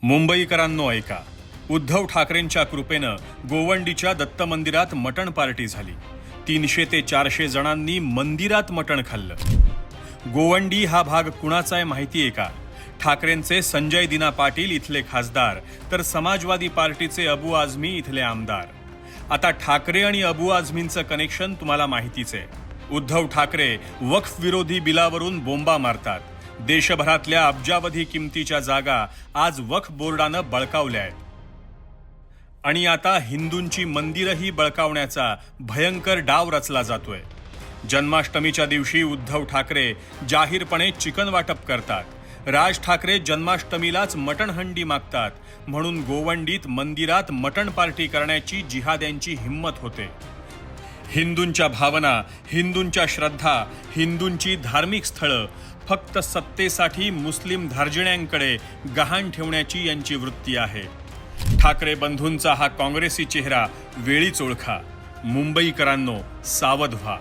मुंबईकरांनो ऐका, उद्धव ठाकरेंच्या कृपेनं गोवंडीच्या दत्त मंदिरात मटण पार्टी झाली। 300 ते 400 जणांनी मंदिरात मटण खाल्लं। गोवंडी हा भाग कुणाचा आहे माहिती आहे का? ठाकरेंचे संजय दिना पाटील इथले खासदार, तर समाजवादी पार्टीचे अबू आझमी इथले आमदार। आता ठाकरे आणि अबू आझमींचं कनेक्शन तुम्हाला माहितीच आहे। उद्धव ठाकरे वक्फ विरोधी बिलावरून बोंबा मारतात। देशभरातल्या अब्जावधी किमतीच्या जागा आज वक्फ बोर्डानं बळकावल्या आहेत आणि आता हिंदूंची मंदिरही बळकावण्याचा भयंकर डाव रचला जातोय। जन्माष्टमीच्या दिवशी उद्धव ठाकरे जाहीरपणे चिकन वाटप करतात। राज ठाकरे जन्माष्टमीलाच मटण हंडी मागतात, म्हणून गोवंडीत मंदिरात मटण पार्टी करण्याची जिहाद्यांची हिम्मत होते। हिंदूंच्या भावना, हिंदूंच्या श्रद्धा, हिंदूंची धार्मिक स्थळं फक्त सत्तेसाठी मुस्लिम धार्जिण्यांकडे गहाण ठेवण्याची यांची वृत्ती आहे। ठाकरे बंधूंचा हा काँग्रेसी चेहरा वेळीच ओळखा। मुंबईकरांनो, सावध व्हा।